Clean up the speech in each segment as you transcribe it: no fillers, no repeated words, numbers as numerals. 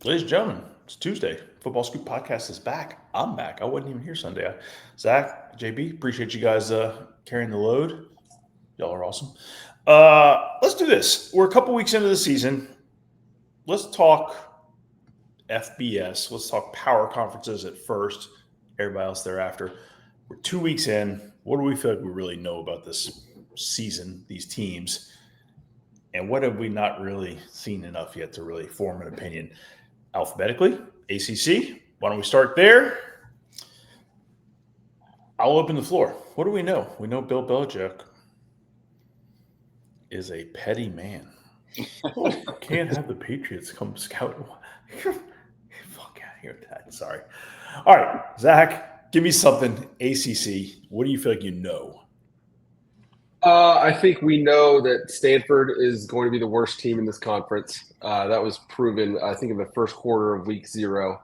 Ladies and gentlemen, it's Tuesday. Football Scoop Podcast is back. I'm back. I wasn't even here Sunday. Zach, JB, appreciate you guys carrying the load. Y'all are awesome. Let's do this. We're a couple weeks into the season. Let's talk FBS. Let's talk power conferences at first, everybody else thereafter. We're 2 weeks in. What do we feel like we really know about this season, these teams? And what have we not really seen enough yet to really form an opinion? Alphabetically, ACC. Why don't we start there? I'll open the floor. What do we know? We know Bill Belichick is a petty man. Oh, can't have the Patriots come scout. Fuck out of here with that. Sorry. All right, Zach, give me something. ACC. What do you feel like you know? I think we know that Stanford is going to be the worst team in this conference. That was proven, I think, in the first quarter of week 0.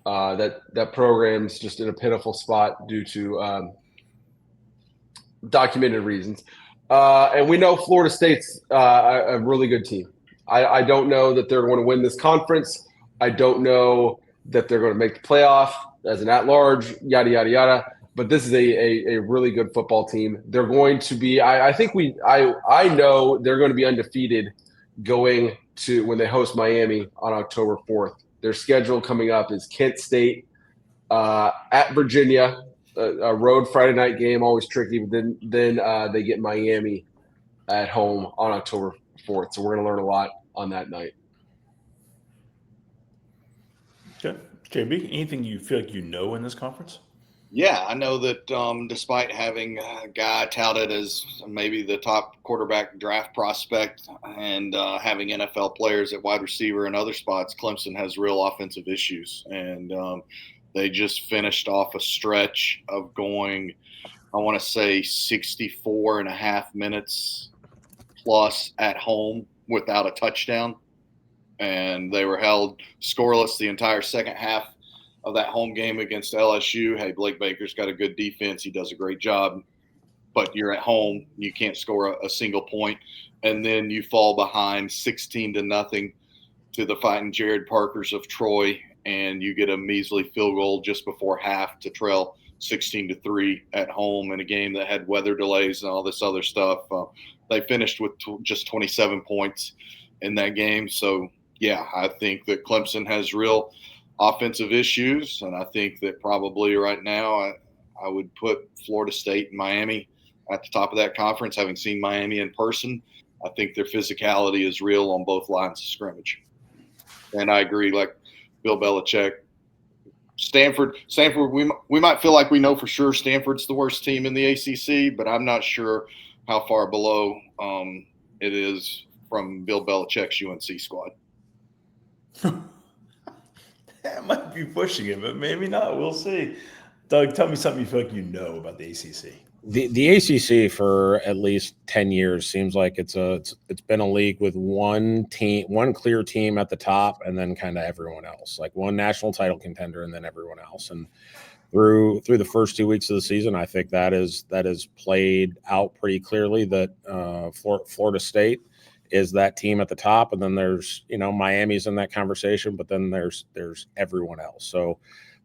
That program's just in a pitiful spot due to documented reasons. And we know Florida State's a really good team. I don't know that they're going to win this conference. I don't know that they're going to make the playoff as an at-large, yada, yada, yada. But this is a really good football team. They're going to be – I know they're going to be undefeated going to when they host Miami on October 4th. Their schedule coming up is Kent State at Virginia, a road Friday night game, always tricky. But then they get Miami at home on October 4th. So we're going to learn a lot on that night. Okay. JB, anything you feel like you know in this conference? Yeah, I know that despite having a guy touted as maybe the top quarterback draft prospect and having NFL players at wide receiver and other spots, Clemson has real offensive issues. And they just finished off a stretch of going, I want to say, 64 and a half minutes plus at home without a touchdown. And they were held scoreless the entire second half of that home game against LSU. Hey, Blake Baker's got a good defense. He does a great job. But you're at home. You can't score a single point. And then you fall behind 16-0 to the Fighting Jared Parkers of Troy, and you get a measly field goal just before half to trail 16-3 at home in a game that had weather delays and all this other stuff. They finished with just 27 points in that game. So, yeah, I think that Clemson has real – offensive issues, and I think that probably right now I would put Florida State and Miami at the top of that conference. Having seen Miami in person, I think their physicality is real on both lines of scrimmage. And I agree, like Bill Belichick. Stanford, we might feel like we know for sure Stanford's the worst team in the ACC, but I'm not sure how far below it is from Bill Belichick's UNC squad. That might be pushing it, but maybe not. We'll see. Doug, tell me something you feel like you know about the ACC. The ACC for at least 10 years seems like it's been a league with one clear team at the top, and then kind of everyone else, like one national title contender and then everyone else. And through the first 2 weeks of the season, I think that is played out pretty clearly that Florida State is that team at the top, and then there's Miami's in that conversation, but then there's everyone else. So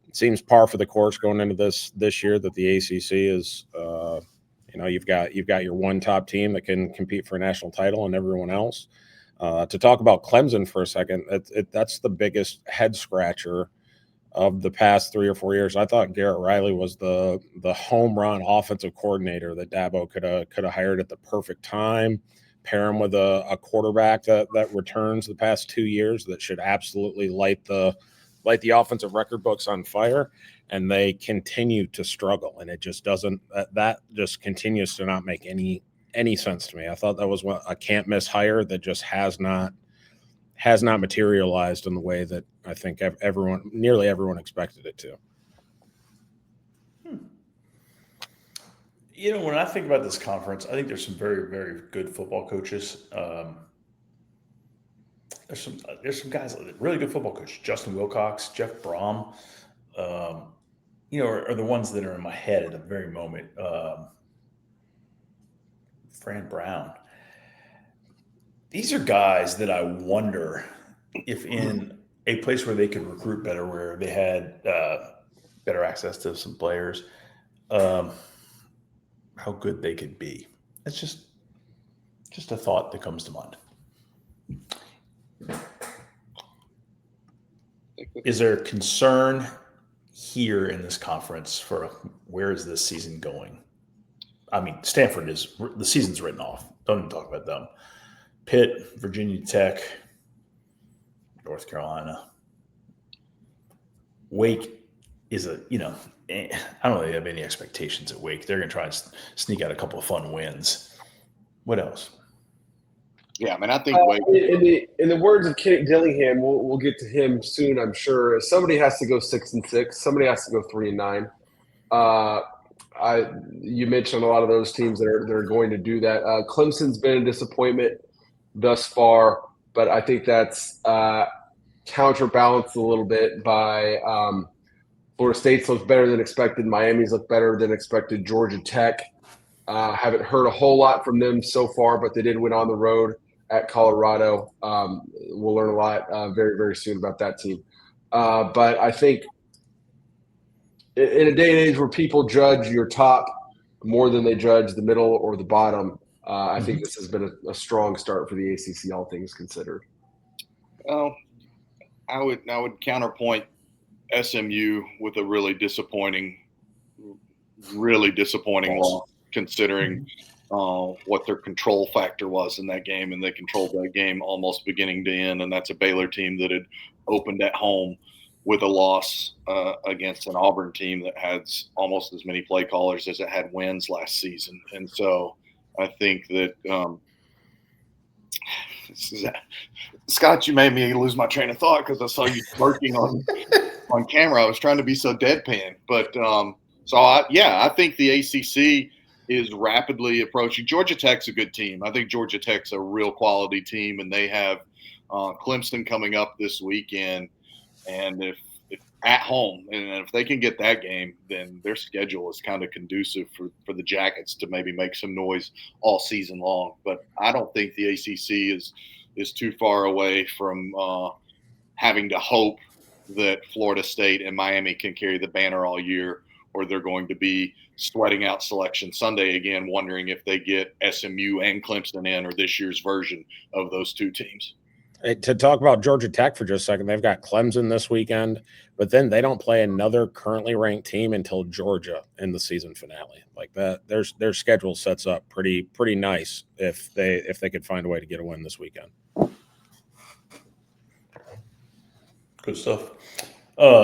it seems par for the course going into this year that the ACC is you've got your one top team that can compete for a national title and everyone else. To talk about Clemson for a second, that's the biggest head scratcher of the past 3 or 4 years. I thought Garrett Riley was the home run offensive coordinator that Dabo could have hired at the perfect time. Pair him with a quarterback that returns the past 2 years that should absolutely light the offensive record books on fire, and they continue to struggle, and it just doesn't. That just continues to not make any sense to me. I thought that was a can't miss hire that just has not materialized in the way that I think nearly everyone expected it to. When I think about this conference, I think there's some very, very good football coaches. There's some guys, really good football coaches. Justin Wilcox, Jeff Brom, are the ones that are in my head at the very moment. Fran Brown. These are guys that I wonder if in a place where they could recruit better, where they had better access to some players, how good they could be. It's just a thought that comes to mind. Is there concern here in this conference for where is this season going? I mean, Stanford is – the season's written off. Don't even talk about them. Pitt, Virginia Tech, North Carolina. Wake is I don't really have any expectations at Wake. They're going to try and sneak out a couple of fun wins. What else? Yeah, I mean, I think in the words of Kent Dillingham, we'll get to him soon, I'm sure. Somebody has to go 6-6. Somebody has to go 3-9. You mentioned a lot of those teams that are going to do that. Clemson's been a disappointment thus far, but I think that's counterbalanced a little bit by Florida State's looked better than expected. Miami's looked better than expected. Georgia Tech, haven't heard a whole lot from them so far, but they did win on the road at Colorado. We'll learn a lot very, very soon about that team. But I think in a day and age where people judge your top more than they judge the middle or the bottom, I think this has been a strong start for the ACC, all things considered. Well, I would counterpoint SMU with a really disappointing loss, considering what their control factor was in that game, and they controlled that game almost beginning to end. And that's a Baylor team that had opened at home with a loss against an Auburn team that has almost as many play callers as it had wins last season. And so I think that Scott, you made me lose my train of thought because I saw you working on camera. I was trying to be so deadpan. But I think the ACC is rapidly approaching. Georgia Tech's a good team. I think Georgia Tech's a real quality team, and they have Clemson coming up this weekend. And if at home, and if they can get that game, then their schedule is kind of conducive for the Jackets to maybe make some noise all season long. But I don't think the ACC is too far away from having to hope that Florida State and Miami can carry the banner all year, or they're going to be sweating out Selection Sunday again, wondering if they get SMU and Clemson in, or this year's version of those two teams. To talk about Georgia Tech for just a second, they've got Clemson this weekend, but then they don't play another currently ranked team until Georgia in the season finale. Like that, their schedule sets up pretty nice if they could find a way to get a win this weekend. Good stuff.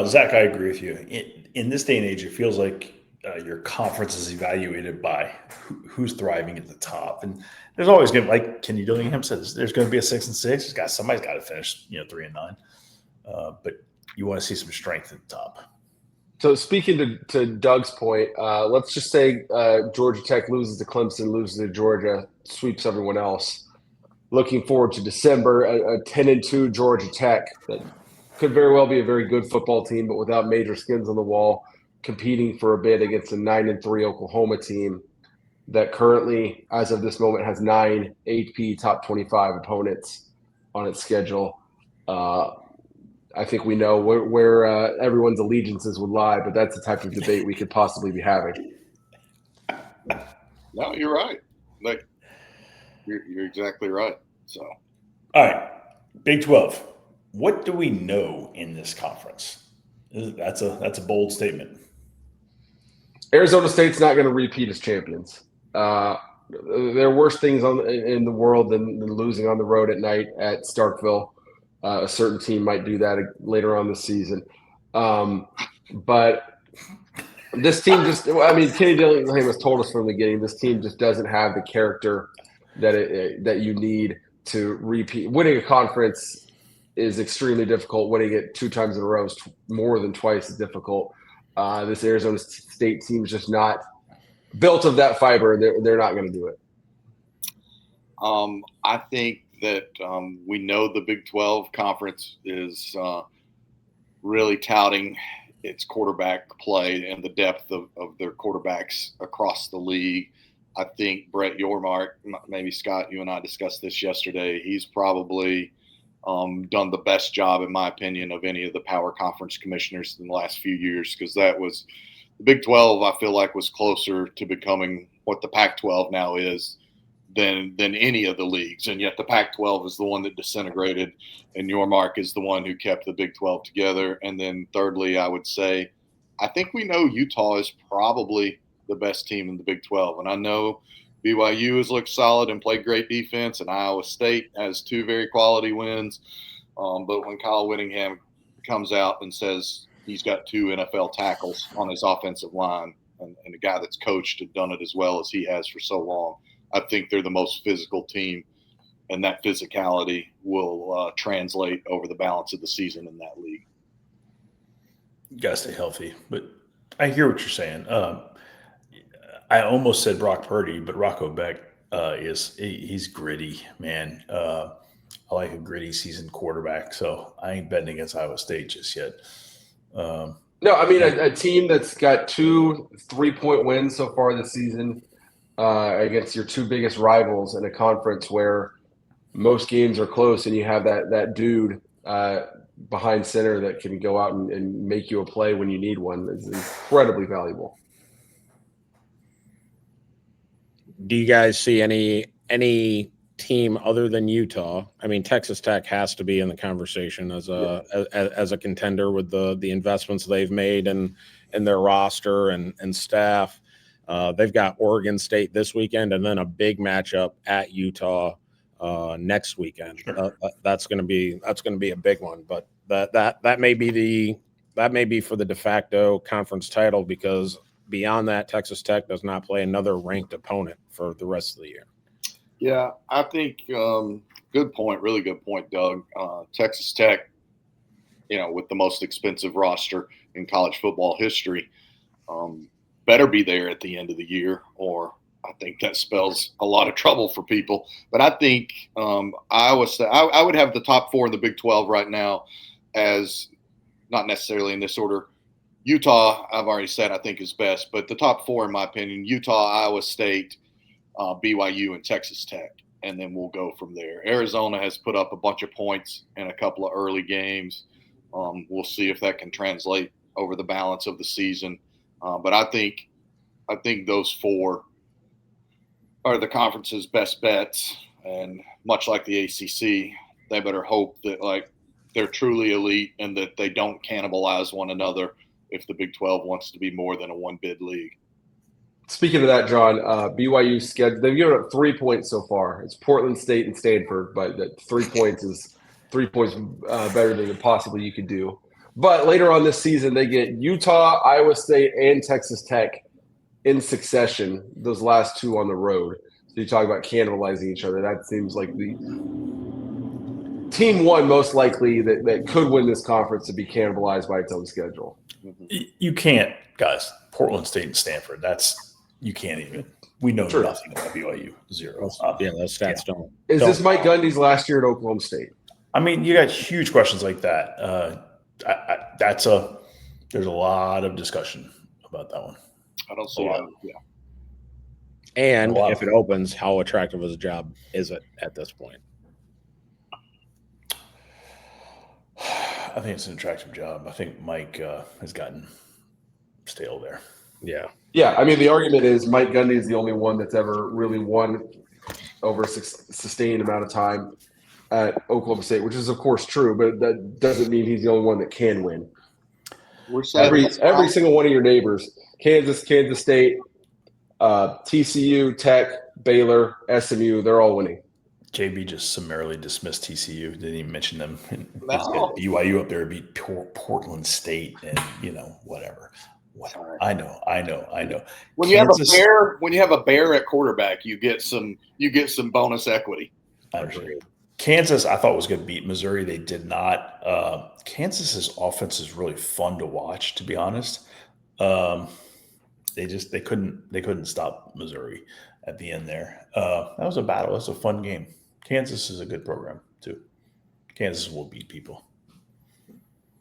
Zach, I agree with you. In this day and age, it feels like your conference is evaluated by who's thriving at the top, and there's always going to, like Kenny Dillingham says, there's going to be a 6-6. Somebody's got to finish, 3-9. But you want to see some strength at the top. So speaking to Doug's point, let's just say Georgia Tech loses to Clemson, loses to Georgia, sweeps everyone else. Looking forward to December, a 10-2 Georgia Tech that could very well be a very good football team, but without major skins on the wall, competing for a bid against a 9-3 Oklahoma team that currently, as of this moment, has 9 AP top 25 opponents on its schedule. I think we know where everyone's allegiances would lie, but that's the type of debate we could possibly be having. No, you're right. Like you're exactly right. So, all right, Big 12. What do we know in this conference? That's a bold statement. Arizona State's not going to repeat as champions. There are worse things in the world than losing on the road at night at Starkville. A certain team might do that later on this season. But this team Kenny Dillingham has told us from the beginning, this team just doesn't have the character that you need to repeat. Winning a conference is extremely difficult. Winning it 2 times in a row is more than twice as difficult. This Arizona State team is just not built of that fiber. They're not going to do it. I think that we know the Big 12 conference is really touting its quarterback play and the depth of their quarterbacks across the league. I think Brett Yormark, maybe Scott, you and I discussed this yesterday, he's probably done the best job, in my opinion, of any of the power conference commissioners in the last few years, because that was the Big 12, I feel like, was closer to becoming what the Pac-12 now is than any of the leagues. And yet the Pac-12 is the one that disintegrated, and Yormark is the one who kept the Big 12 together. And then thirdly, I would say, I think we know Utah is probably the best team in the Big 12. And I know BYU has looked solid and played great defense, and Iowa State has 2 very quality wins. But when Kyle Whittingham comes out and says he's got 2 NFL tackles on his offensive line, and a guy that's coached and done it as well as he has for so long, I think they're the most physical team, and that physicality will translate over the balance of the season in that league. You got to stay healthy. But I hear what you're saying. I almost said Brock Purdy, but Rocco Beck he's gritty, man. I like a gritty seasoned quarterback, so I ain't betting against Iowa State just yet. No, I mean a team that's got 2 3-point wins so far this season against your 2 biggest rivals in a conference where most games are close, and you have that dude behind center that can go out and make you a play when you need one is incredibly valuable. Do you guys see any team other than Utah? I mean, Texas Tech has to be in the conversation as a contender with the investments they've made in their roster and staff. They've got Oregon State this weekend, and then a big matchup at Utah next weekend. Sure. That's going to be a big one. But that may be for the de facto conference title, because beyond that, Texas Tech does not play another ranked opponent for the rest of the year. Yeah, I think good point, really good point, Doug. Texas Tech, with the most expensive roster in college football history, better be there at the end of the year, or I think that spells a lot of trouble for people. But I think I would have the top 4 in the Big 12 right now as not necessarily in this order. Utah, I've already said, I think is best, but the top 4, in my opinion, Utah, Iowa State, BYU, and Texas Tech, and then we'll go from there. Arizona has put up a bunch of points in a couple of early games. We'll see if that can translate over the balance of the season. But I think those 4 are the conference's best bets, and much like the ACC, they better hope that they're truly elite and that they don't cannibalize one another if the Big 12 wants to be more than a 1-bid league. Speaking of that, John, BYU schedule, they've given up 3 points so far. It's Portland State and Stanford, but that 3 points is 3 points better than possibly you could do. But later on this season, they get Utah, Iowa State, and Texas Tech in succession, those last 2 on the road. So you talk about cannibalizing each other. That seems like the team 1 most likely that could win this conference to be cannibalized by its own schedule. You can't, guys. Portland State and Stanford. You can't even. We know nothing about BYU. 0. Those stats don't. Is this Mike Gundy's last year at Oklahoma State? I mean, you got huge questions like that. There's a lot of discussion about that one. I don't see it. Yeah. And if it opens, how attractive of a job is it at this point? I think it's an attractive job. I think Mike has gotten stale there. Yeah. Yeah, I mean, the argument is Mike Gundy is the only one that's ever really won over a sustained amount of time at Oklahoma State, which is, of course, true, but that doesn't mean he's the only one that can win. Every single one of your neighbors, Kansas State, TCU, Tech, Baylor, SMU, they're all winning. JB just summarily dismissed TCU. Didn't even mention them. BYU up there beat Portland State and, whatever. I know. When you have a bear at quarterback, you get some bonus equity. I agree. Kansas, I thought was going to beat Missouri. They did not. Kansas's offense is really fun to watch, to be honest. They couldn't stop Missouri at the end there. That was a battle. That's a fun game. Kansas is a good program too. Kansas will beat people.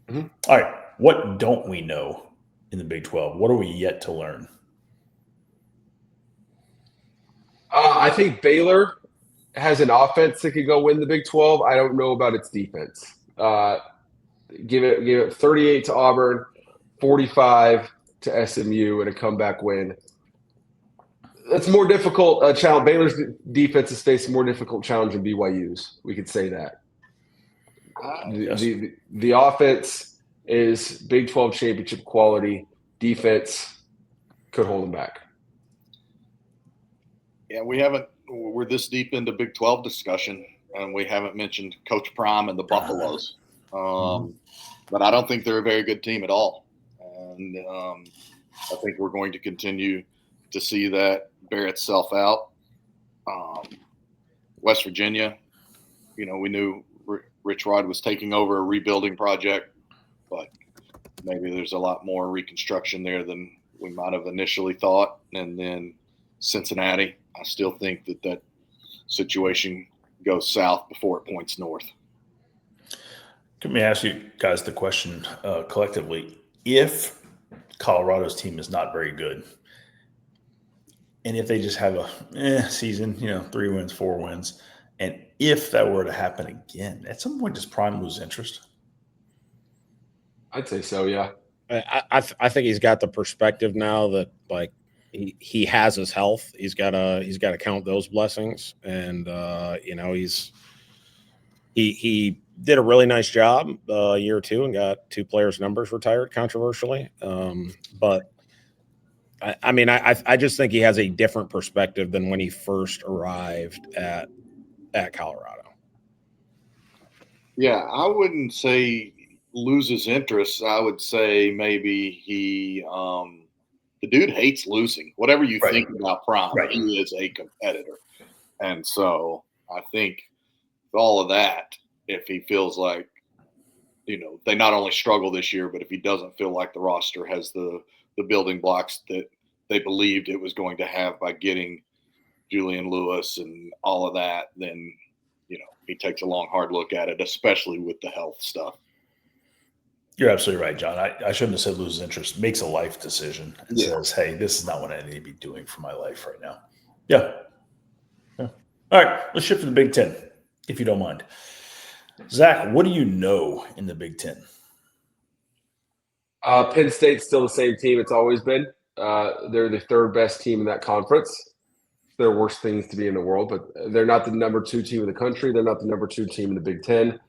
Mm-hmm. All right. What don't we know in the Big 12? What are we yet to learn? I think Baylor has an offense that could go win the Big 12. I don't know about its defense. Give it 38 to Auburn, 45 to SMU, and a comeback win. That's more difficult challenge. Baylor's defense is facing more difficult challenge than BYU's. We could say that. The offense is Big 12 championship quality. Defense could hold them back. Yeah, we're this deep into Big 12 discussion, and we haven't mentioned Coach Prime and the Buffaloes. But I don't think they're a very good team at all. And I think we're going to continue to see that bear itself out. West Virginia, we knew Rich Rod was taking over a rebuilding project, but maybe there's a lot more reconstruction there than we might have initially thought. And then Cincinnati, I still think that situation goes south before it points north. Let me ask you guys the question collectively. If Colorado's team is not very good, and if they just have a season, 3 wins, 4 wins, and if that were to happen again, at some point does Prime lose interest? I'd say so, yeah. I think he's got the perspective now that he has his health. He's got to count those blessings, and he did a really nice job a year or two and got 2 players' numbers retired controversially. But I just think he has a different perspective than when he first arrived at Colorado. Yeah, I wouldn't say loses interest. I would say maybe the dude hates losing. Whatever you think about Prime, he is a competitor. And so I think with all of that, if he feels like, they not only struggle this year, but if he doesn't feel like the roster has the building blocks that they believed it was going to have by getting Julian Lewis and all of that, then, he takes a long, hard look at it, especially with the health stuff. You're absolutely right, John. I shouldn't have said loses interest. Makes a life decision and says, hey, this is not what I need to be doing for my life right now. Yeah. All right, let's shift to the Big Ten, if you don't mind. Zach, what do you know in the Big Ten? Penn State's still the same team it's always been. They're the 3rd best team in that conference. There are worse things to be in the world, but they're not the number 2 team in the country. They're not the number 2 team in the Big Ten.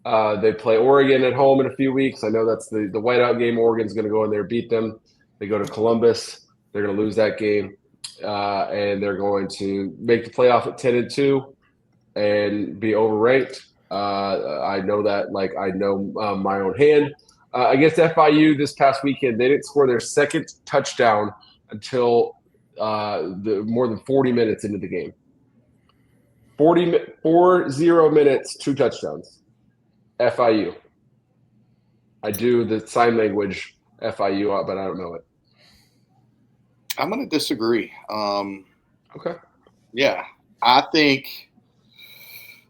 They play Oregon at home in a few weeks. I know that's the whiteout game. Oregon's going to go in there, beat them. They go to Columbus. They're going to lose that game. And they're going to make the playoff at 10-2 and be overranked. I know that like I know my own hand. Against FIU this past weekend, they didn't score their 2nd touchdown until more than 40 minutes into the game. 40 minutes, 2 touchdowns. FIU. I do the sign language FIU, but I don't know it. I'm going to disagree. Okay. Yeah, I think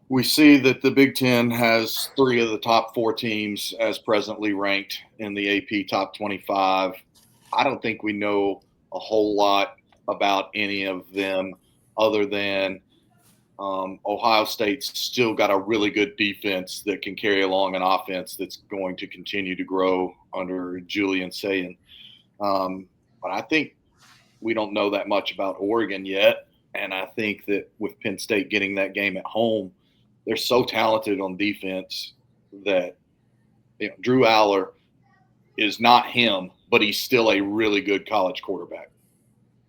we see that the Big Ten has 3 of the top 4 teams as presently ranked in the AP top 25. I don't think we know a whole lot about any of them other than Ohio State's still got a really good defense that can carry along an offense that's going to continue to grow under Julian Sayin. But I think we don't know that much about Oregon yet. And I think that with Penn State getting that game at home, they're so talented on defense that Drew Aller is not him, but he's still a really good college quarterback.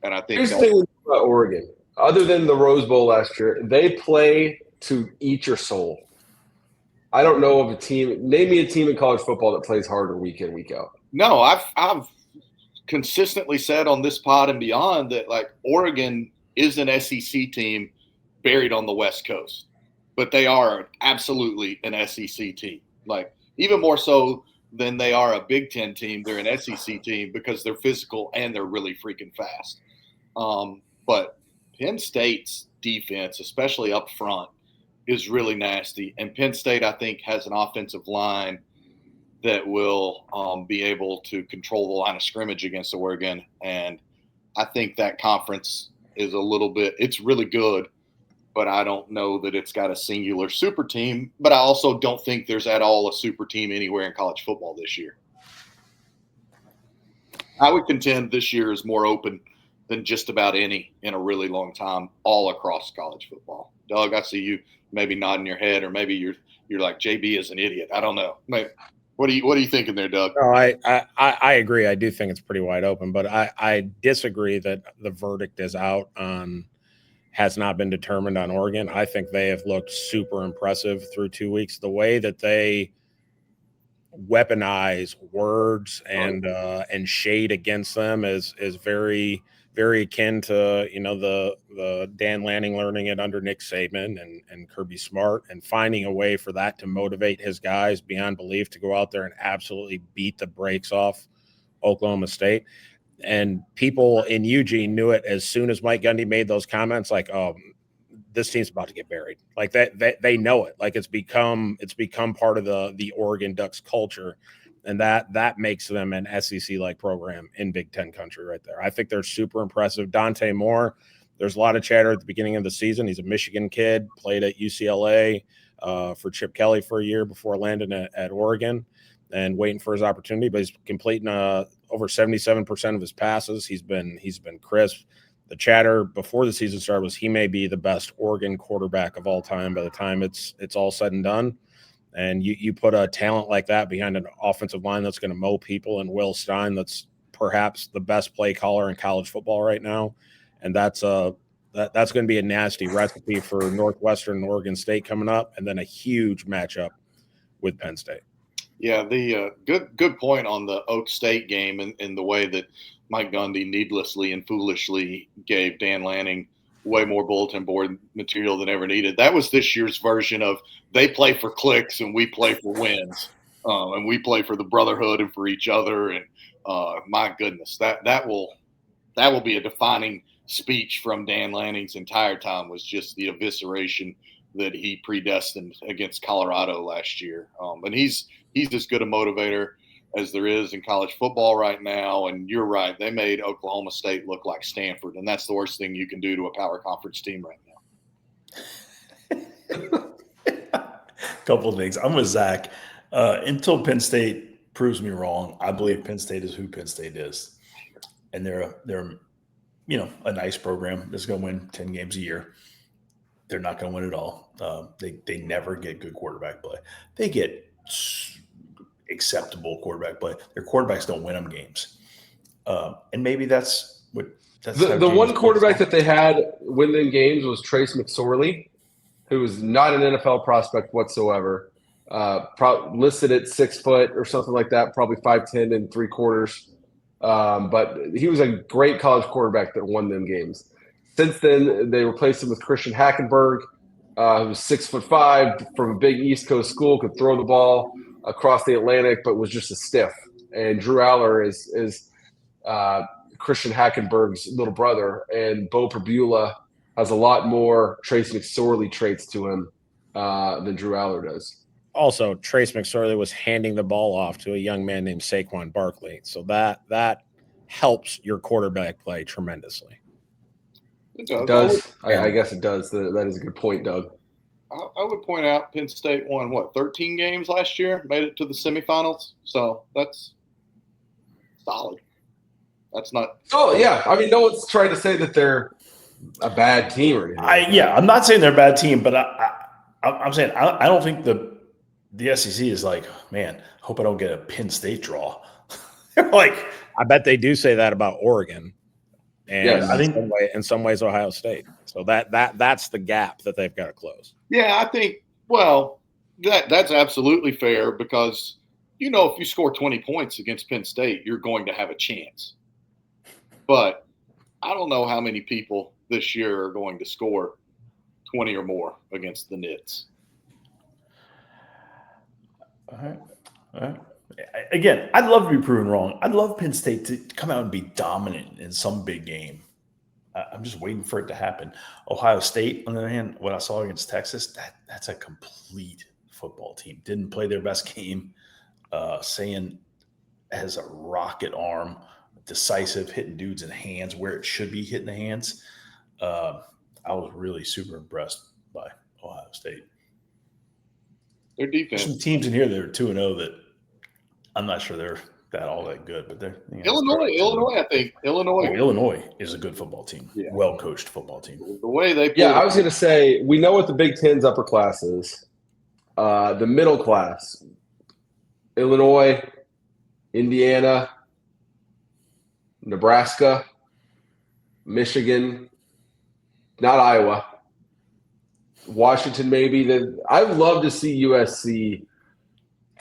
And I think here's the thing about Oregon. Other than the Rose Bowl last year, they play to eat your soul. I don't know of a team. Name me a team in college football that plays harder week in, week out. No, I've consistently said on this pod and beyond that Oregon is an SEC team buried on the West Coast, but they are absolutely an SEC team. Even more so than they are a Big Ten team, they're an SEC team because they're physical and they're really freaking fast. But Penn State's defense, especially up front, is really nasty. And Penn State, I think, has an offensive line that will be able to control the line of scrimmage against Oregon. And I think that conference is it's really good, but I don't know that it's got a singular super team. But I also don't think there's at all a super team anywhere in college football this year. I would contend this year is more open than just about any in a really long time, all across college football. Doug, I see you maybe nodding your head, or maybe you're like, JB is an idiot. I don't know. What are you thinking there, Doug? No, I agree. I do think it's pretty wide open, but I disagree that the verdict is out on has not been determined on Oregon. I think they have looked super impressive through 2 weeks. The way that they weaponize words and shade against them is very, very akin to the Dan Lanning learning it under Nick Saban and Kirby Smart, and finding a way for that to motivate his guys beyond belief to go out there and absolutely beat the brakes off Oklahoma State. And people in Eugene knew it as soon as Mike Gundy made those comments, like, oh, this team's about to get buried. Like that, they know it. Like it's become part of the Oregon Ducks culture, and that makes them an SEC-like program in Big Ten country right there. I think they're super impressive. Dante Moore, there's a lot of chatter at the beginning of the season. He's a Michigan kid, played at UCLA for Chip Kelly for a year before landing at Oregon and waiting for his opportunity, but he's completing over 77% of his passes. He's been crisp. The chatter before the season started was he may be the best Oregon quarterback of all time by the time it's all said and done. And you put a talent like that behind an offensive line that's going to mow people, and Will Stein, that's perhaps the best play caller in college football right now. And that's going to be a nasty recipe for Northwestern and Oregon State coming up, and then a huge matchup with Penn State. Yeah, the good point on the Oak State game and the way that Mike Gundy needlessly and foolishly gave Dan Lanning way more bulletin board material than ever needed. That was this year's version of they play for clicks and we play for wins, and we play for the brotherhood and for each other. And my goodness, that will be a defining speech from Dan Lanning's entire time, was just the evisceration that he predestined against Colorado last year. And he's as good a motivator as there is in college football right now. And you're right, they made Oklahoma State look like Stanford, and that's the worst thing you can do to a power conference team right now. Couple of things. I'm with Zach. Until Penn State proves me wrong, I believe Penn State is who Penn State is, and they're a nice program that's going to win 10 games a year. They're not going to win it all. They never get good quarterback play. They get acceptable quarterback play. Their quarterbacks don't win them games. And maybe that's what – the one quarterback that they had win them games was Trace McSorley, who was not an NFL prospect whatsoever. Listed at 6 foot or something like that, probably 5'10" and 3/4. But he was a great college quarterback that won them games. Since then, they replaced him with Christian Hackenberg, who was 6'5" from a big East Coast school, could throw the ball across the Atlantic, but was just a stiff. And Drew Aller is Christian Hackenberg's little brother, and Bo Perbula has a lot more Trace McSorley traits to him than Drew Aller does. Also, Trace McSorley was handing the ball off to a young man named Saquon Barkley, so that helps your quarterback play tremendously. It does. I guess it does. That is a good point, Doug. I would point out Penn State won, 13 games last year, made it to the semifinals. So that's solid. That's not. Oh, yeah. I mean, no one's trying to say that they're a bad team or anything. I'm not saying they're a bad team, but I'm saying I don't think the SEC is like, man, hope I don't get a Penn State draw. They're like, I bet they do say that about Oregon. And yes, I think in some ways Ohio State. So that's the gap that they've got to close. Yeah, I think that's absolutely fair, because if you score 20 points against Penn State, you're going to have a chance. But I don't know how many people this year are going to score 20 or more against the Nits. All right. Again, I'd love to be proven wrong. I'd love Penn State to come out and be dominant in some big game. I'm just waiting for it to happen. Ohio State, on the other hand, what I saw against Texas, that's a complete football team. Didn't play their best game. Saying has a rocket arm, decisive, hitting dudes in the hands where it should be hitting the hands. I was really super impressed by Ohio State. Their There's defense. some teams in here that are 2-0 that I'm not sure they're all that good, but they're Illinois, I think. Illinois is a good football team, Yeah. well-coached football team. The way they Yeah, I was going to say, we know what the Big Ten's upper class is. The middle class, Illinois, Indiana, Nebraska, Michigan, not Iowa, Washington maybe. I'd love to see USC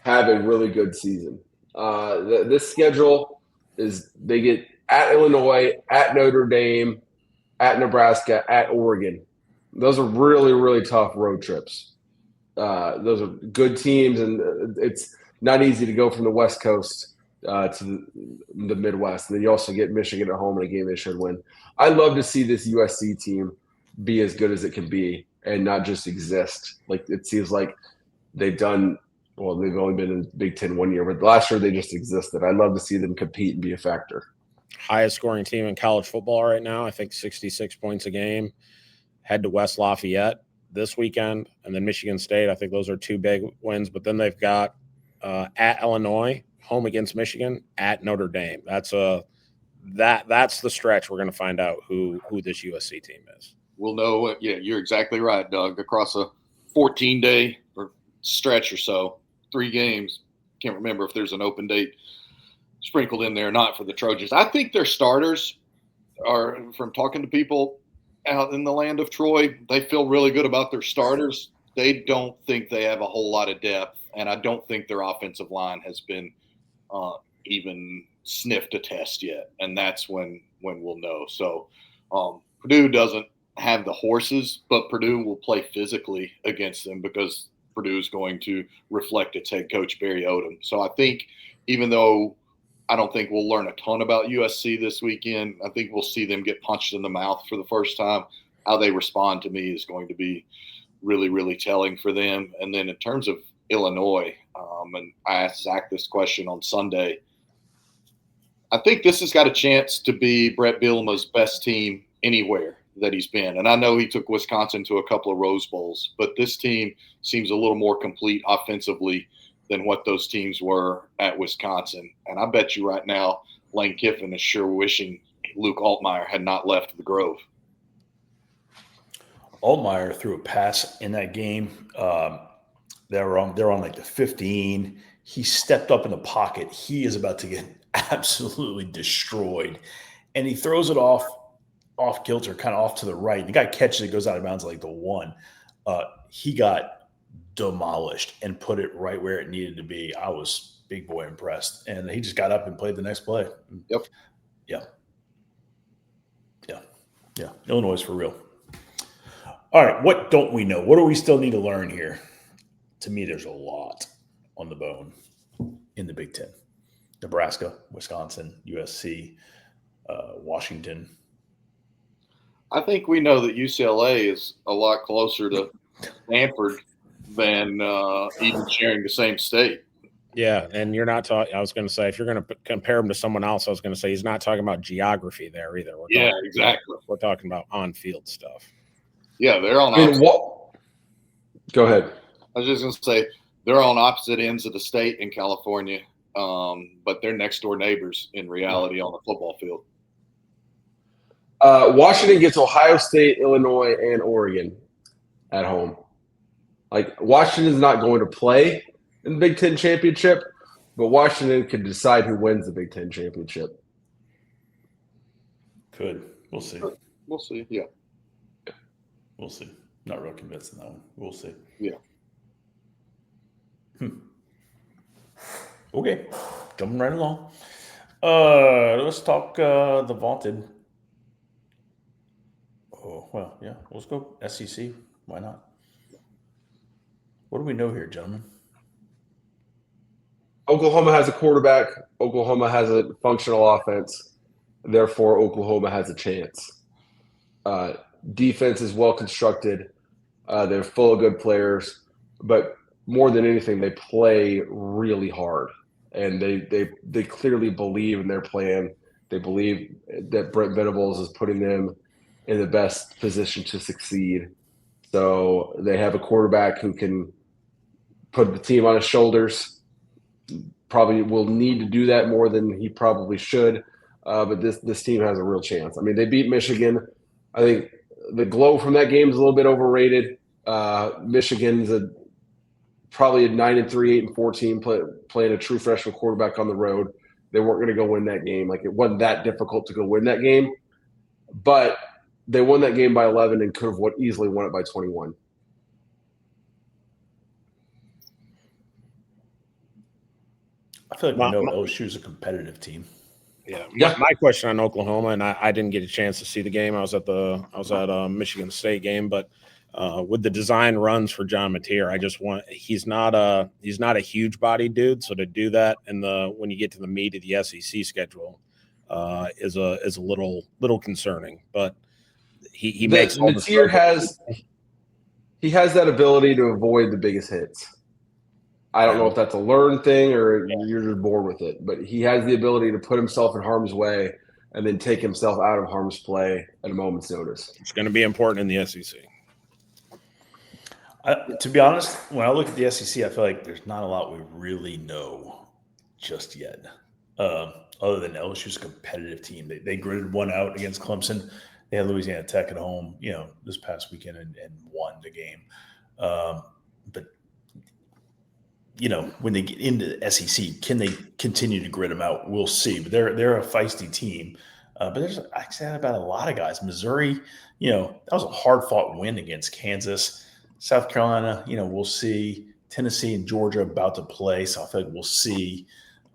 have a really good season. This schedule is they get at Illinois, at Notre Dame, at Nebraska, at Oregon. Those are really, really tough road trips. Those are good teams, and it's not easy to go from the West Coast to the Midwest. And then you also get Michigan at home in a game they should win. I'd love to see this USC team be as good as it can be and not just exist. Like it seems like they've done – well, they've only been in Big Ten 1 year, but last year they just existed. I'd love to see them compete and be a factor. Highest scoring team in college football right now, I think 66 points a game. Head to West Lafayette this weekend, and then Michigan State. I think those are two big wins, but then they've got at Illinois, home against Michigan, at Notre Dame. That's the stretch. We're going to find out who this USC team is. We'll know. Yeah, you're exactly right, Doug. Across a 14-day or stretch or so, 3 games. Can't remember if there's an open date sprinkled in there or not for the Trojans. I think their starters are, from talking to people out in the land of Troy, they feel really good about their starters. They don't think they have a whole lot of depth, and I don't think their offensive line has been even sniffed a test yet, and that's when we'll know. So Purdue doesn't have the horses, but Purdue will play physically against them because Purdue is going to reflect its head coach, Barry Odom. So I think even though I don't think we'll learn a ton about USC this weekend, I think we'll see them get punched in the mouth for the first time. How they respond to me is going to be really, really telling for them. And then in terms of Illinois, and I asked Zach this question on Sunday, I think this has got a chance to be Brett Bielema's best team anywhere that he's been. And I know he took Wisconsin to a couple of Rose Bowls, but this team seems a little more complete offensively than what those teams were at Wisconsin. And I bet you right now Lane Kiffin is sure wishing Luke Altmaier had not left the Grove. Altmaier threw a pass in that game. They're on like the 15. He stepped up in the pocket. He is about to get absolutely destroyed. And he throws it off kilter, kind of off to the right. The guy catches it, goes out of bounds like the 1. He got demolished and put it right where it needed to be. I was big boy impressed. And he just got up and played the next play. Yep. Yeah. Illinois is for real. All right, what don't we know? What do we still need to learn here? To me, there's a lot on the bone in the Big Ten. Nebraska, Wisconsin, USC, Washington. I think we know that UCLA is a lot closer to Stanford than even sharing the same state. Yeah, and you're not talking – I was going to say, if you're going to compare him to someone else, I was going to say he's not talking about geography there either. Exactly. We're talking about on-field stuff. Yeah, they're on Go ahead. I was just going to say they're on opposite ends of the state in California, but they're next-door neighbors in reality on the football field. Washington gets Ohio State, Illinois, and Oregon at home. Like, Washington's not going to play in the Big Ten championship, but Washington can decide who wins the Big Ten championship. Could. We'll see. We'll see. Yeah. We'll see. Not real convinced in that one. We'll see. Yeah. Okay. Jumping right along. Let's talk the vaunted. Oh, well, yeah. Let's go SEC. Why not? What do we know here, gentlemen? Oklahoma has a quarterback. Oklahoma has a functional offense. Therefore, Oklahoma has a chance. Defense is well constructed. They're full of good players, but more than anything, they play really hard, and they clearly believe in their plan. They believe that Brent Venables is putting them in the best position to succeed. So they have a quarterback who can put the team on his shoulders. Probably will need to do that more than he probably should. But this team has a real chance. I mean, they beat Michigan. I think the glow from that game is a little bit overrated. Michigan's probably a 9-3, 8-4 team playing a true freshman quarterback on the road. They weren't going to go win that game. Like, it wasn't that difficult to go win that game, but they won that game by 11 and could have easily won it by 21. I feel like we know LSU is a competitive team. Yeah. My question on Oklahoma, and I didn't get a chance to see the game. I was at a Michigan State game, but with the design runs for John Mateer, he's not a huge body dude. So to do that when you get to the meat of the SEC schedule is a little concerning. But he makes all Mateer has that ability to avoid the biggest hits. I don't know if that's a learned thing or you're just bored with it, but he has the ability to put himself in harm's way and then take himself out of harm's play at a moment's notice. It's going to be important in the SEC. To be honest, when I look at the SEC, I feel like there's not a lot we really know just yet, other than LSU's a competitive team. They gritted one out against Clemson. They had Louisiana Tech at home, this past weekend and won the game. But when they get into the SEC, can they continue to grit them out? We'll see. But they're a feisty team. But there's actually about a lot of guys. Missouri, that was a hard-fought win against Kansas. South Carolina, we'll see. Tennessee and Georgia about to play, so I feel like we'll see.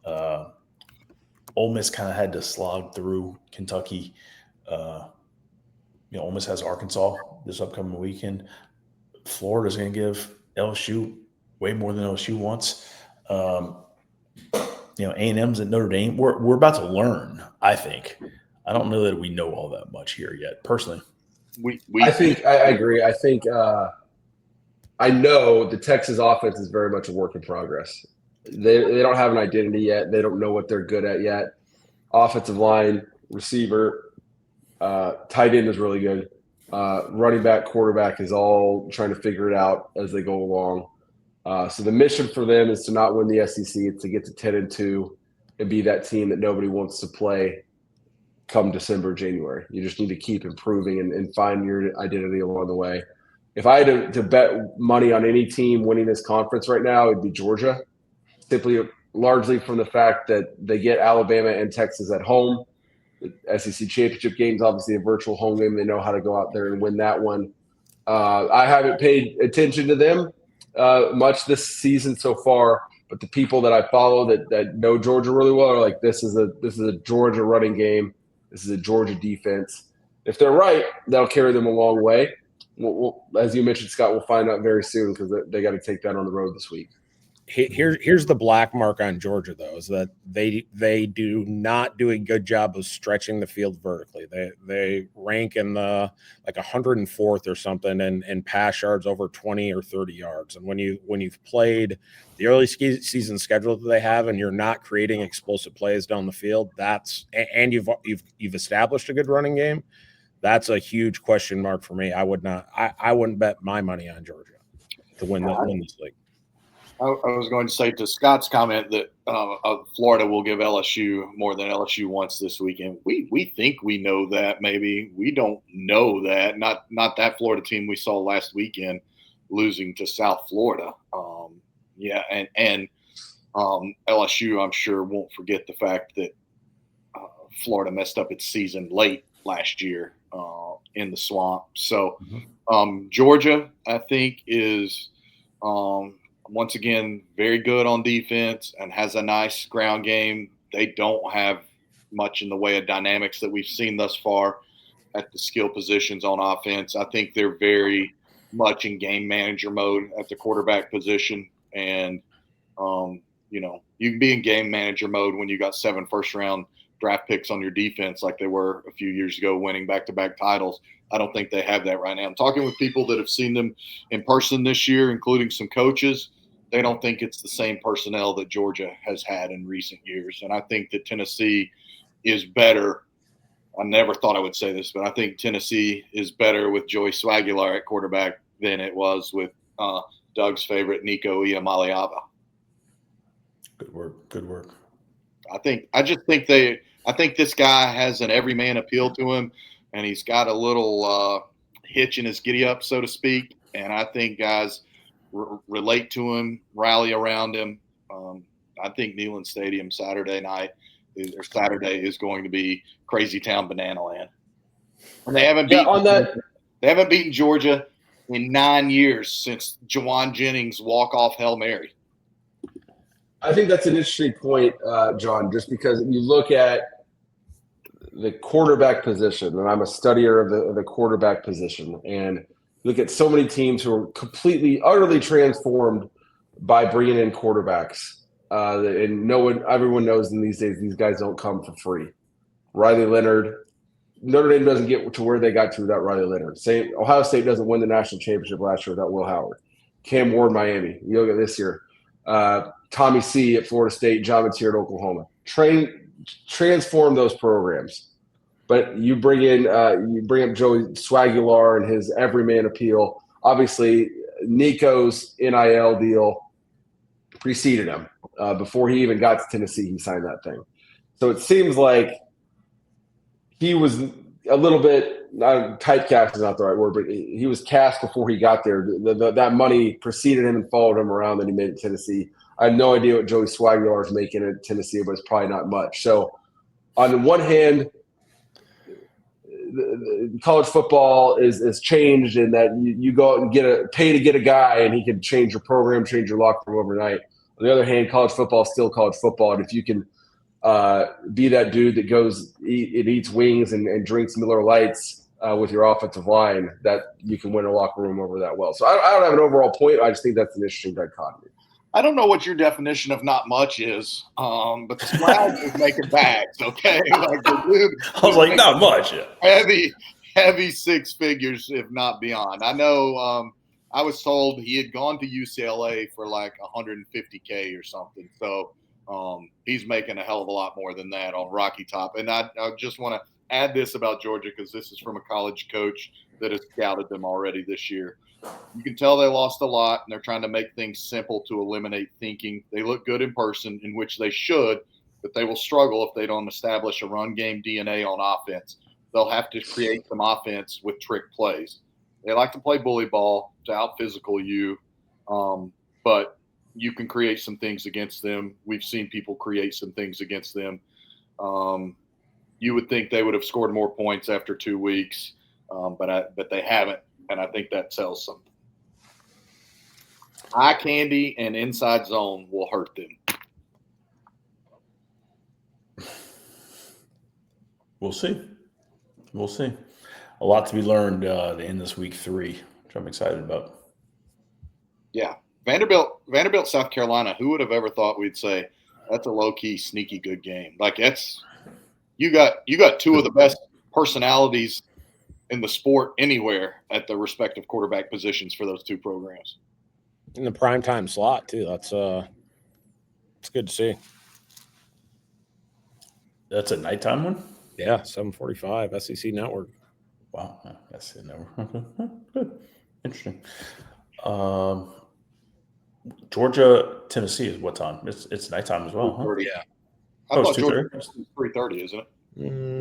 Ole Miss kind of had to slog through Kentucky. Ole Miss has Arkansas this upcoming weekend. Florida's going to give LSU way more than LSU wants. A&M's at Notre Dame. We're about to learn, I think. I don't know that we know all that much here yet, personally. I agree. I think I know the Texas offense is very much a work in progress. They don't have an identity yet. They don't know what they're good at yet. Offensive line, receiver, tight end is really good. Running back, quarterback is all trying to figure it out as they go along. So the mission for them is to not win the SEC. It's to get to 10-2 and be that team that nobody wants to play come December, January. You just need to keep improving and find your identity along the way. If I had to bet money on any team winning this conference right now, it'd be Georgia, simply largely from the fact that they get Alabama and Texas at home. The SEC championship game is obviously a virtual home game. They know how to go out there and win that one. I haven't paid attention to them much this season so far, but the people that I follow that know Georgia really well are like, this is a Georgia running game. This is a Georgia defense. If they're right, that'll carry them a long way. We'll, as you mentioned, Scott, we'll find out very soon because they got to take that on the road this week. Here's the black mark on Georgia, though, is that they do not do a good job of stretching the field vertically. They rank in the 104th or something in pass yards over 20 or 30 yards. And when you've played the early season schedule that they have, and you're not creating explosive plays down the field, and you've established a good running game, that's a huge question mark for me. I wouldn't bet my money on Georgia to win this league. I was going to say to Scott's comment that Florida will give LSU more than LSU wants this weekend. We think we know that. Maybe we don't know that. Not that Florida team we saw last weekend losing to South Florida. And LSU, I'm sure, won't forget the fact that Florida messed up its season late last year in the swamp. So Georgia, I think, is once again very good on defense and has a nice ground game. They don't have much in the way of dynamics that we've seen thus far at the skill positions on offense. I think they're very much in game manager mode at the quarterback position. And, you can be in game manager mode when you got 7 first-round draft picks on your defense like they were a few years ago, winning back-to-back titles. I don't think they have that right now. I'm talking with people that have seen them in person this year, including some coaches. They don't think it's the same personnel that Georgia has had in recent years. And I think that Tennessee is better I never thought I would say this, but I think Tennessee is better with Joey Swagular at quarterback than it was with Doug's favorite Nico Iamaleava. Good work. Good work. I think this guy has an everyman appeal to him, and he's got a little hitch in his giddy up, so to speak. And I think guys relate to him, rally around him. I think Neyland Stadium Saturday is going to be Crazy Town Banana Land. And they haven't beaten Georgia in 9 years since Jawan Jennings walk-off Hail Mary. I think that's an interesting point, John, just because you look at the quarterback position, and I'm a studier of the quarterback position, and look at so many teams who are completely, utterly transformed by bringing in quarterbacks. And everyone knows in these days, these guys don't come for free. Riley Leonard, Notre Dame doesn't get to where they got to without Riley Leonard. Ohio State doesn't win the national championship last year without Will Howard. Cam Ward, Miami. You look at this year. Tommy C at Florida State, John Mateer at Oklahoma. Transform those programs. But you bring up Joey Swagular and his everyman appeal. Obviously, Nico's NIL deal preceded him. Before he even got to Tennessee, he signed that thing. So it seems like he was a little bit typecast is not the right word, but he was cast before he got there. That money preceded him and followed him around, and he made it to Tennessee. I have no idea what Joey Swagular is making at Tennessee, but it's probably not much. So on the one hand, the college football is changed in that you go out and pay to get a guy, and he can change your program, change your locker room overnight. On the other hand, college football is still college football, and if you can be that dude that goes eats wings and drinks Miller Lights with your offensive line, that you can win a locker room over that well. So I don't have an overall point. I just think that's an interesting dichotomy. I don't know what your definition of not much is, but the swag is making bags, okay? Like I was like, not much. Heavy six figures, if not beyond. I know I was told he had gone to UCLA for like $150K or something. So he's making a hell of a lot more than that on Rocky Top. And I just want to add this about Georgia, because this is from a college coach that has scouted them already this year. You can tell they lost a lot, and they're trying to make things simple to eliminate thinking. They look good in person, in which they should, but they will struggle if they don't establish a run game DNA on offense. They'll have to create some offense with trick plays. They like to play bully ball to out-physical you, but you can create some things against them. We've seen people create some things against them. You would think they would have scored more points after 2 weeks, but they haven't. And I think that tells something. Eye candy and inside zone will hurt them. We'll see. A lot to be learned in this week 3, which I'm excited about. Yeah. Vanderbilt, South Carolina, who would have ever thought we'd say that's a low-key, sneaky good game? Like, you got two of the best personalities in the sport anywhere at the respective quarterback positions for those two programs. In the primetime slot, too. That's it's good to see. That's a nighttime one? Yeah, 7:45, SEC Network. Wow, SEC Network. Good. Interesting. Georgia, Tennessee is what time? It's nighttime as well, huh? Yeah. I thought Georgia was 3:30, isn't it?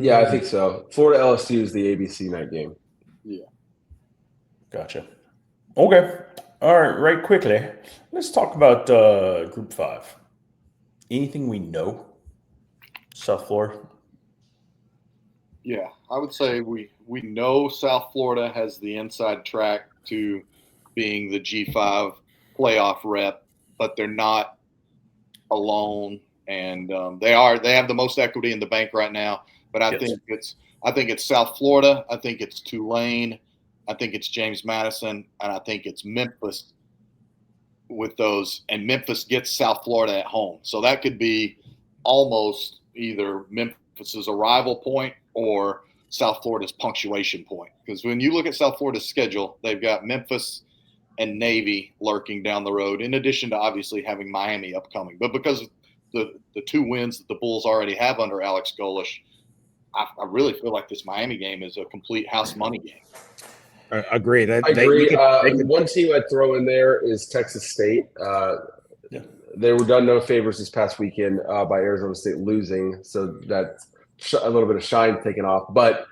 Yeah, I think so. Florida LSU is the ABC night game. Yeah. Gotcha. Okay. All right, right quickly. Let's talk about Group 5. Anything we know? South Florida? Yeah, I would say we know South Florida has the inside track to being the G5 playoff rep, but they're not alone. And they have the most equity in the bank right now. But I think it's South Florida. I think it's Tulane. I think it's James Madison, and I think it's Memphis with those. And Memphis gets South Florida at home, so that could be almost either Memphis's arrival point or South Florida's punctuation point. Because when you look at South Florida's schedule, they've got Memphis and Navy lurking down the road, in addition to obviously having Miami upcoming. But because the 2 wins that the Bulls already have under Alex Golish, I really feel like this Miami game is a complete house money game. Agreed. I agree. One team I'd throw in there is Texas State. They were done no favors this past weekend by Arizona State losing, so that's a little bit of shine taken off. But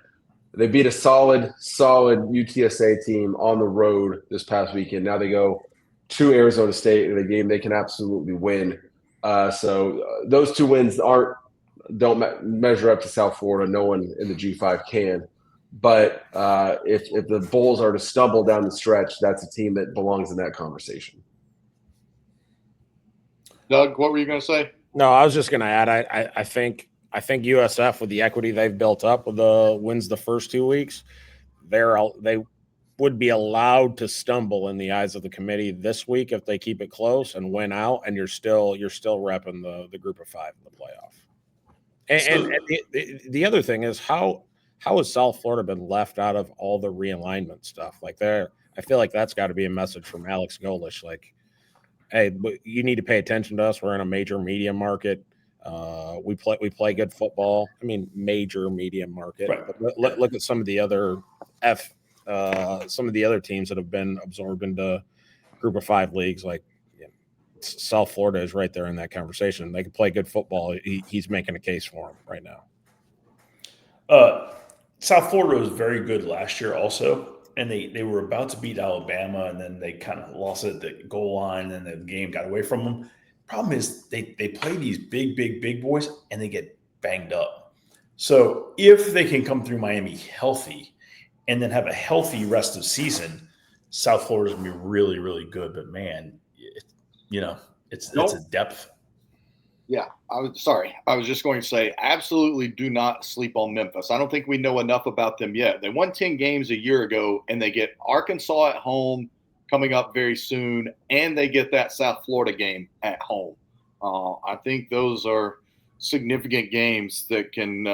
they beat a solid UTSA team on the road this past weekend. Now they go to Arizona State in a game they can absolutely win. So those two wins don't measure up to South Florida. No one in the G5 can. But if the Bulls are to stumble down the stretch, that's a team that belongs in that conversation. Doug, what were you going to say? No, I was just going to add. I think USF, with the equity they've built up with the wins the first 2 weeks, they would be allowed to stumble in the eyes of the committee this week if they keep it close and win out, and you're still repping the group of 5 in the playoff. And the other thing is how has South Florida been left out of all the realignment stuff? Like I feel like that's got to be a message from Alex Golish. Like, hey, you need to pay attention to us. We're in a major media market. We play good football. I mean, major media market. Right. But look at some of the other teams that have been absorbed into group of 5 leagues. Like South Florida is right there in that conversation. They can play good football. He's making a case for them right now. South Florida was very good last year also, and they were about to beat Alabama, and then they kind of lost at the goal line, and the game got away from them. Problem is they play these big boys, and they get banged up. So if they can come through Miami healthy and then have a healthy rest of season, South Florida's going to be really, really good. But, man, it's a depth. Yeah, I was just going to say, absolutely do not sleep on Memphis. I don't think we know enough about them yet. They won 10 games a year ago, and they get Arkansas at home coming up very soon, and they get that South Florida game at home. I think those are significant games that can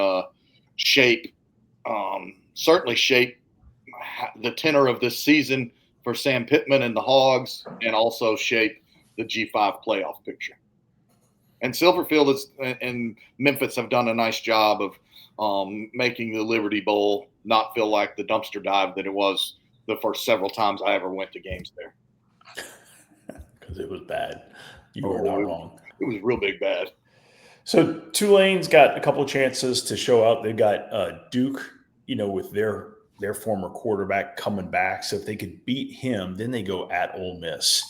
certainly shape the tenor of this season for Sam Pittman and the Hogs, and also shape the G5 playoff picture. And Silverfield and Memphis have done a nice job of making the Liberty Bowl not feel like the dumpster dive that it was the first several times I ever went to games there. Because it was bad. You were not wrong. It was real big bad. So Tulane's got a couple of chances to show out. They've got Duke, with their former quarterback coming back. So if they could beat him, then they go at Ole Miss.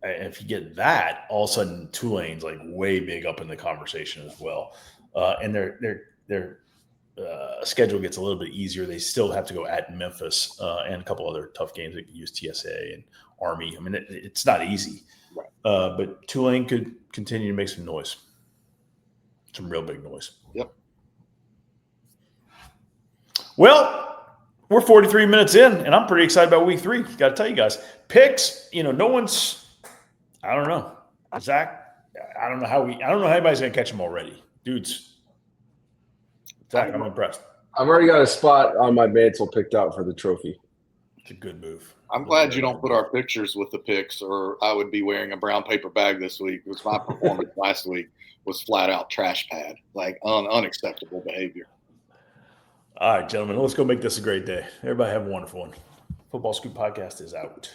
If you get that, all of a sudden Tulane's like way big up in the conversation as well. And their schedule gets a little bit easier. They still have to go at Memphis and a couple other tough games. They can use TSA and Army. I mean, it's not easy. Right. But Tulane could continue to make some noise. Some real big noise. Yep. Well, we're 43 minutes in, and I'm pretty excited about week 3. Got to tell you guys. Picks, no one's – I don't know. Zach, I don't know how anybody's going to catch him already. Dudes. Zach, I'm impressed. I've already got a spot on my mantle picked out for the trophy. It's a good move. I'm glad you don't put our pictures with the picks, or I would be wearing a brown paper bag this week. Because my performance last week was flat out trash pad, like unacceptable behavior. All right, gentlemen, let's go make this a great day. Everybody have a wonderful one. Football Scoop Podcast is out.